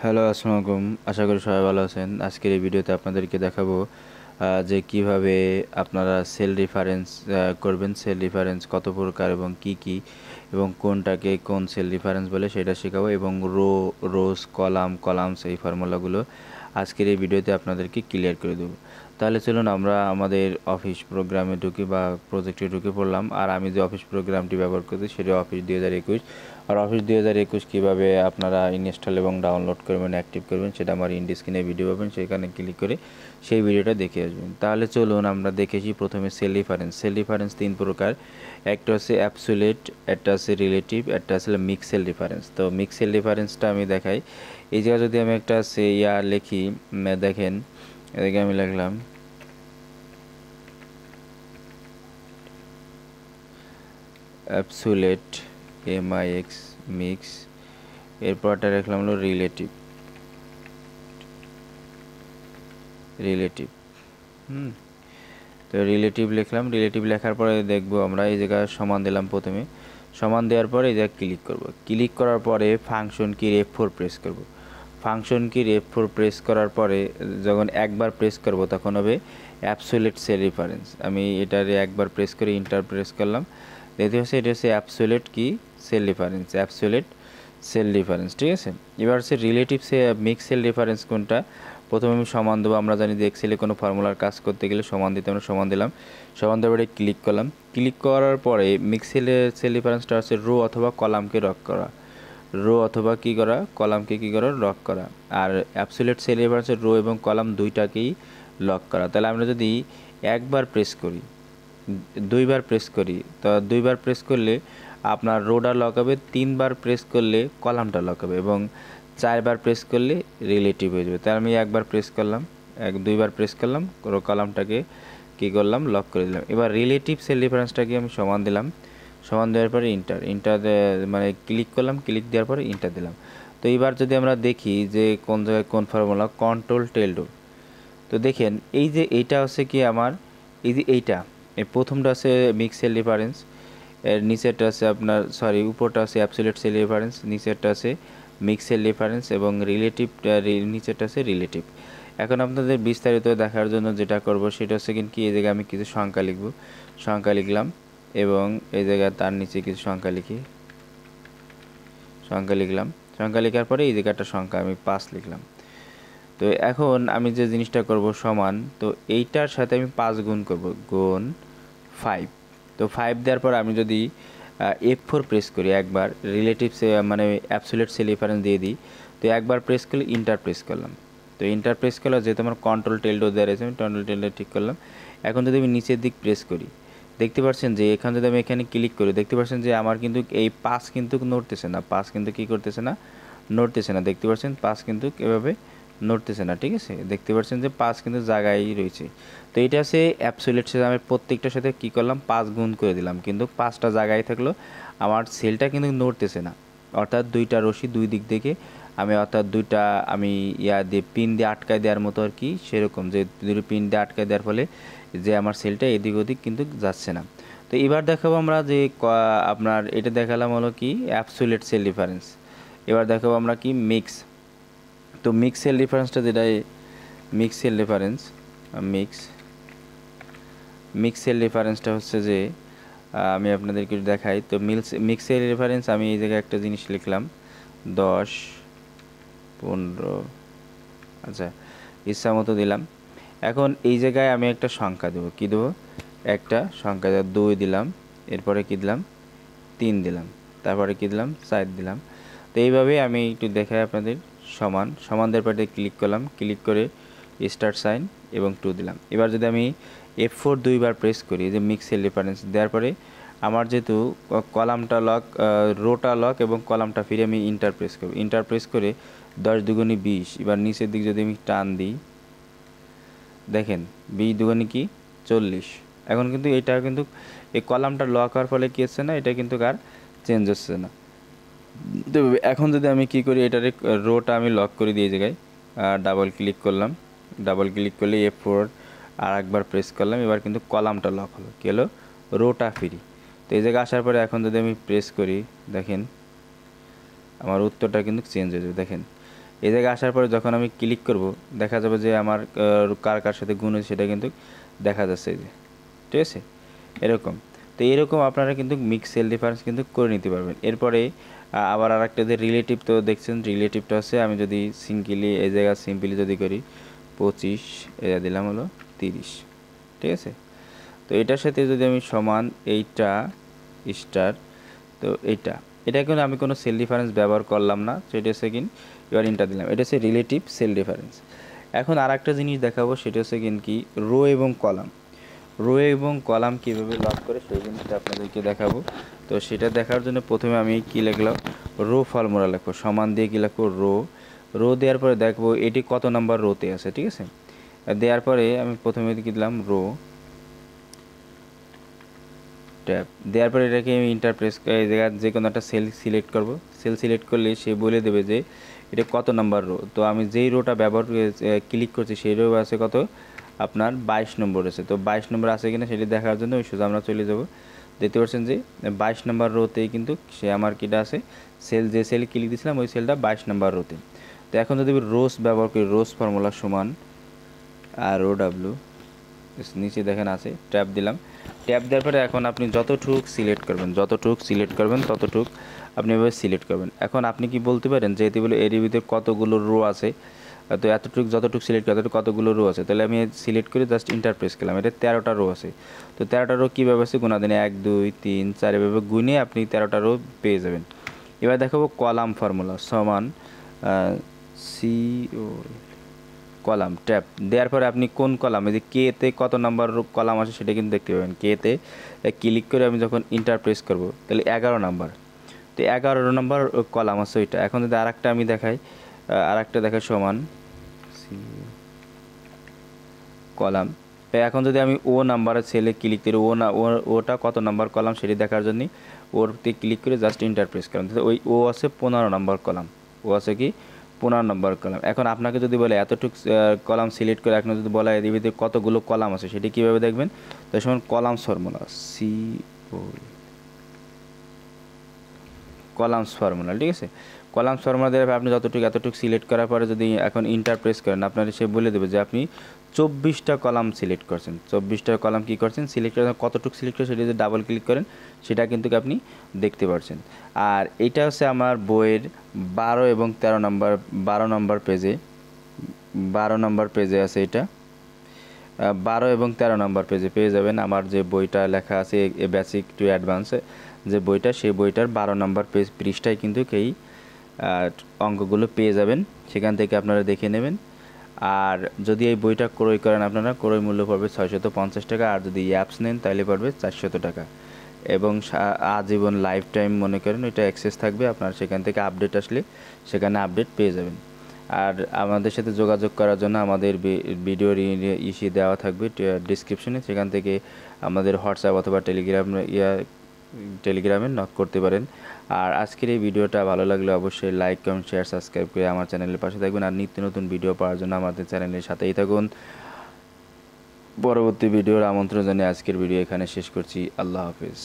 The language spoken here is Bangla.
হ্যালো, আসসালামু আলাইকুম। আশা করি সবাই ভালো আছেন। আজকের এই ভিডিওতে আপনাদেরকে দেখাবো যে কিভাবে আপনারা সেল রেফারেন্স করবেন। সেল রেফারেন্স কত প্রকার এবং কি কি এবং কোনটাকে কোন সেল রেফারেন্স বলে সেটা শেখাবো, এবং রোজ, কলামস এই ফর্মুলাগুলো আজকের এই ভিডিওতে আপনাদেরকে ক্লিয়ার করে দেবো। তাহলে চলুন আমরা আমাদের অফিস প্রোগ্রামে ঢুকি বা প্রজেক্টে ঢুকে পড়লাম। আর আমি যে অফিস প্রোগ্রামটি ব্যবহার করছি সেটা অফিস 2021। আর অফিস 2021 কীভাবে আপনারা ইনস্টল এবং ডাউনলোড করবেন, অ্যাক্টিভ করবেন, সেটা আমার ইন্ড স্ক্রিনে ভিডিও পাবেন, সেখানে ক্লিক করে সেই ভিডিওটা দেখে আসবেন। তাহলে চলুন আমরা দেখেছি প্রথমে সেল রেফারেন্স। সেল রেফারেন্স তিন প্রকার, একটা হচ্ছে অ্যাবসোলিউট, একটা হচ্ছে রিলেটিভ, একটা হচ্ছে মিক্স সেল রেফারেন্স। তো মিক্স সেল রেফারেন্সটা আমি দেখাই। এই জায়গায় যদি আমি একটা লিখি, দেখেন এদিকে আমি লিখলাম অ্যাবসোলিউট MIX মিক্স, এরপরটা রাখলাম হলো রিলেটিভ। তো রিলেটিভ লিখলাম। রিলেটিভ লেখার পরে দেখবো আমরা এই জায়গায় সমান দিলাম। প্রথমে সমান দেওয়ার পরে এই জায়গায় ক্লিক করব। ক্লিক করার পরে ফাংশন কির F4 প্রেস করব। ফাংশন কির F4 প্রেস করার পরে যখন একবার প্রেস করব তখন হবে অ্যাবসোলিউট সেল রেফারেন্স। আমি এটারে একবার প্রেস করে ইন্টার প্রেস করলাম, দেখতে পাচ্ছি এটা হচ্ছে অ্যাবসোলিউট কি cell reference, absolute cell reference. ঠিক আছে, এবার হচ্ছে রিলেটিভ মিক্স সেল রেফারেন্স কোনটা। প্রথমে আমি সমান দেবো। আমরা জানি যে এক্সেলে কোনো ফর্মুলার কাজ করতে গেলে সমান দিতে আমরা সমান দিলাম। সমান দেওয়ার পরে ক্লিক করলাম। ক্লিক করার পরে মিক্স সেল রেফারেন্সটা হচ্ছে রো অথবা কলামকে রক করা, রো অথবা কী করা, কলামকে কী করা, লক করা। আর অ্যাবসোলিউট সেল রেফারেন্সের রো এবং কলাম দুইটাকেই লক করা। তাহলে আমরা যদি একবার প্রেস করি, দুইবার প্রেস করি, তো দুইবার প্রেস করলে আপনার রোটা লক হবে, তিনবার প্রেস করলে কলামটা লক হবে, এবং চারবার প্রেস করলে রিলেটিভ হয়ে যাবে। তাই আমি একবার প্রেস করলাম, দুইবার প্রেস করলাম, কলামটাকে কী করলাম, লক করে দিলাম। এবার রিলেটিভ সেল রেফারেন্সটাকে আমি সমান দিলাম। সমান দেওয়ার পরে ইন্টার মানে ক্লিক করলাম, ক্লিক দেওয়ার পরে ইন্টার দিলাম। তো এবার যদি আমরা দেখি যে কোন জায়গায় কোন ফর্মুলা, কন্ট্রোল টেলডো। তো দেখেন এই যে এইটা হচ্ছে কি আমার, এই যে এইটা এই প্রথমটা আছে মিক্স সেল রেফারেন্স, এর নিচেরটা আছে আপনার উপরটা আছে অ্যাবসোলিউট সেল রেফারেন্স, নিচেরটা আছে মিক্স সেল রেফারেন্স, এবং রিলেটিভটা নিচেরটা আছে রিলেটিভ। এখন আপনাদের বিস্তারিত দেখার জন্য যেটা করব সেটা হচ্ছে কি, এই জায়গায় আমি কিছু সংখ্যা লিখব, সংখ্যা লিখলাম, এবং এই জায়গায় তার নিচে কিছু সংখ্যা লিখি, সংখ্যা লিখলাম। সংখ্যা লেখার পরে এই জায়গাটা সংখ্যা আমি 5 লিখলাম। তো এখন আমি যে জিনিসটা করব সমান, তো এইটার সাথে আমি 5 গুণ করব, গুণ 5। তো 5 দেওয়ার পর আমি যদি F4 প্রেস করি, একবার রিলেটিভ মানে অ্যাবসোলিউট সেল রেফারেন্স দিয়ে দিই, তো একবার প্রেস করলে ইন্টার প্রেস করলাম। তো ইন্টার প্রেস করলে যেহেতু আমার কন্ট্রোল টেলডো দেওয়া রয়েছে, আমি কন্ট্রোল টেলডো ঠিক করলাম। এখন যদি আমি নিচের দিক প্রেস করি, দেখতে পাচ্ছেন যে এখানে যদি আমি এখানে ক্লিক করি, দেখতে পাচ্ছেন যে আমার কিন্তু এই 5 কিন্তু নড়তেছে না, 5 কিন্তু কী করতেছে না, নড়তেছে না। দেখতে পাচ্ছেন 5 কিন্তু এভাবে নড়তেছে না। ঠিক আছে, দেখতে পাচ্ছেন যে 5 কিন্তু জায়গায় রয়েছে। তো এটা হচ্ছে অ্যাবসোলিউট সেল। আমি প্রত্যেকটার সাথে কী করলাম, 5 গুণ করে দিলাম, কিন্তু 5টা জায়গায় থাকলো, আমার সেলটা কিন্তু নড়তেছে না। অর্থাৎ দুইটা রশি দুই দিক থেকে আমি, অর্থাৎ দুইটা আমি দিয়ে পিন দিয়ে আটকায় দেওয়ার মতো আর কি, সেরকম যে দুটো পিন দিয়ে আটকায় দেওয়ার ফলে যে আমার সেলটা এদিক ওদিক কিন্তু যাচ্ছে না। তো এবার দেখাবো আমরা যে আপনার এটা দেখালাম হলো কি অ্যাবসোলিউট সেল রেফারেন্স। এবার দেখাবো আমরা কি মিক্স। তো মিক্স সেল রেফারেন্সটা যেটাই mix cell reference, mix cell রেফারেন্সটা হচ্ছে যে আমি আপনাদেরকে দেখাই। তো মিক্স সেল রেফারেন্স আমি এই জায়গায় একটা জিনিস লিখলাম 10, 15, আচ্ছা ইচ্ছা মতো দিলাম। এখন এই জায়গায় আমি একটা সংখ্যা দেবো, কী দেবো, একটা সংখ্যা 2 দিলাম, এরপরে কী দিলাম, 3 দিলাম, তারপরে কী দিলাম, 4 দিলাম। তো এইভাবে আমি একটু দেখাই আপনাদের। সমান দেওয়ার পরে ক্লিক করলাম, ক্লিক করে স্টার্ট সাইন এবং 2 দিলাম। এবার যদি আমি F4 দুইবার প্রেস করি, যে মিক্স সেল রেফারেন্স দেওয়ার পরে আমার যেহেতু কলামটা লক, রোটা লক এবং কলামটা ফিরে, আমি ইন্টার প্রেস করব। ইন্টার প্রেস করে 10 দুগুণে 20। এবার নিচের দিক যদি আমি টান দিই, দেখেন 20 দুগুণে কি 40। এখন কিন্তু এটা কিন্তু এই কলামটা লক হওয়ার ফলে কী হচ্ছে না, এটা কিন্তু আর চেঞ্জ হচ্ছে না। তো এখন যদি আমি কি করি, এটার রোটা আমি লক করে দিয়ে জায়গায় ডাবল ক্লিক করলাম, ডাবল ক্লিক করলে F4 আর একবার প্রেস করলাম, এবার কিন্তু কলামটা লক হলো, কী হলো, রোটা ফ্রি। তো এই জায়গায় আসার পরে এখন যদি আমি প্রেস করি, দেখেন আমার উত্তরটা কিন্তু চেঞ্জ হয়ে যাবে। দেখেন এই জায়গায় আসার পরে যখন আমি ক্লিক করব দেখা যাবে যে আমার কার কার সাথে গুণ হয়েছে সেটা কিন্তু দেখা যাচ্ছে এই যে, ঠিক আছে এরকম। তো এরকম আপনারা কিন্তু মিক্স সেল ডিফারেন্স কিন্তু করে নিতে পারবেন। এরপরে আবার আরেকটা যে রিলেটিভ, তো দেখছেন রিলেটিভটা হচ্ছে আমি যদি সিঙ্গেলি এই জায়গায় সিম্পলি যদি করি 25 এটা দিলাম হলো 30, ঠিক আছে। তো এটার সাথে যদি আমি সমান এইটা স্টার, তো এটা কিন্তু আমি কোনো সেল ডিফারেন্স ব্যবহার করলাম না, তো এটা সেকেন্ড এবার ইন্টার দিলাম, এটা হচ্ছে রিলেটিভ সেল ডিফারেন্স। এখন আর একটা জিনিস দেখাবো সেটা হচ্ছে কি রো এবং কলাম। রো এবং কলাম কীভাবে লক করে সেই জিনিসটা আপনাদেরকে দেখাবো। তো সেটা দেখার জন্য প্রথমে আমি কী লিখলাম, রো ফর্মুলা লিখবো, সমান দিয়ে কী লিখবো রো দেওয়ার পরে দেখবো এটি কত নাম্বার রোতে আছে, ঠিক আছে। দেওয়ার পরে আমি প্রথমে কী দিলাম রো ট্যাব, দেওয়ার পরে এটাকে আমি ইন্টারপ্রেস এই জায়গায় যে কোনো একটা সেল সিলেক্ট করব। সেল সিলেক্ট করলে সে বলে দেবে যে এটা কত নাম্বার রো। তো আমি যেই রোটা ব্যবহার ক্লিক করছি সেই রো আছে কত আপনার 22 নম্বর আছে। তো 22 নম্বর আছে কিনা সেটি দেখার জন্য ওই সোজা আমরা চলে যাব। দেখতে পাচ্ছেন যে 22 নম্বর রোতেই কিন্তু সে আমার কিটা আছে সেল, যে সেল ক্লিক দিয়েছিলাম ওই সেলটা 22 নম্বর রোতে। তো এখন যদি রোস ব্যবহার করি, রোস ফর্মুলা সমান আর ও ডাব্লিউ নিচে দেখেন আছে, ট্যাব দিলাম। ট্যাব দেওয়ার পরে এখন আপনি যতটুক সিলেক্ট করবেন ততটুক আপনি এভাবে সিলেক্ট করবেন। এখন আপনি কি বলতে পারেন যে এটি বলে এর ভিতরে কতগুলো রো আছে, তো যতটুক সিলেক্ট করে ততটুকু কতগুলো রো আছে। তাহলে আমি সিলেক্ট করে জাস্ট ইন্টার প্রেস করলাম, এটা 13টা রো আছে। তো 13টা রো কীভাবে আছে গুণা দিনে 1 2 3 4 এভাবে গুণে আপনি 13টা রো পেয়ে যাবেন। এবার দেখাবো কলাম ফর্মুলা সমান সি ও কলাম ট্যাব দেওয়ার পরে আপনি কোন কলাম, এই যে কেতে কত নাম্বার কলাম আছে সেটা কিন্তু দেখতে পাবেন। কেতে ক্লিক করে আমি যখন ইন্টার প্রেস করব তাহলে 11 নাম্বার, তো 11 নাম্বার কলাম আছে ওইটা। এখন যদি আরেকটা আমি দেখাই, আরেকটা দেখাই সমান কলাম, এখন যদি আমি ও নাম্বারের সেলে ক্লিক করি ওটা কত নাম্বার কলাম সেটি দেখার জন্য ওরতে ক্লিক করে জাস্ট ইন্টার প্রেস করলাম, ওই ও আছে 15 নাম্বার কলাম, ও আছে কি 15 নম্বর কলাম। এখন আপনাকে যদি বলে এতটুকু কলাম সিলেক্ট করে এখন যদি বলা এর ভিতরে কতগুলো কলাম আছে সেটি কীভাবে দেখবেন, তো সমান কলামস ফর্মুলা কলামস ফর্মুলা, ঠিক আছে। কলামস ফর্মুলা দিয়ে আপনি এতটুকু সিলেক্ট করার পরে যদি এখন ইন্টার প্রেস করেন আপনার সে বলে দেবে যে আপনি 24টা কলাম সিলেক্ট করছেন, 24টা কলাম কী করছেন সিলেক্ট করেন, কতটুকু সিলেক্ট করে সেটা যদি ডাবল ক্লিক করেন সেটা কিন্তু আপনি দেখতে পাচ্ছেন। আর এইটা হচ্ছে আমার বইয়ের 12 এবং 13 নম্বর 12 নম্বর পেজে আছে, এটা 12 এবং 13 নম্বর পেজে পেয়ে যাবেন। আমার যে বইটা লেখা আছে এ বেসিক টু অ্যাডভান্স যে বইটা, সেই বইটার 12 নম্বর পৃষ্ঠায় কিন্তু এই অঙ্কগুলো পেয়ে যাবেন, সেখান থেকে আপনারা দেখে নেবেন। আর যদি এই বইটা ক্রয় করেন আপনারা, ক্রয় মূল্য পড়বে 650 টাকা, আর যদি অ্যাপস নেন তাহলে পড়বে 400 টাকা। এবং আজীবন লাইফ টাইম মনে করেন ওইটা অ্যাক্সেস থাকবে, আপনার সেখান থেকে আপডেট আসলে সেখানে আপডেট পেয়ে যাবেন। আর আমাদের সাথে যোগাযোগ করার জন্য আমাদের ভিডিওর দেওয়া থাকবে ডিসক্রিপশনে, সেখান থেকে আমাদের হোয়াটসঅ্যাপ অথবা টেলিগ্রামে নক করতে পারেন। আর আজকের এই ভিডিওটা ভালো লাগলে অবশ্যই লাইক কমেন্ট শেয়ার সাবস্ক্রাইব করে আমার চ্যানেলের পাশে থাকবেন। আর নিত্য নতুন ভিডিও পাওয়ার জন্য আমাদের চ্যানেলের সাথেই থাকুন। পরবর্তী ভিডিওর আমন্ত্রণ জানিয়ে আজকের ভিডিও এখানে শেষ করছি। আল্লাহ হাফেজ।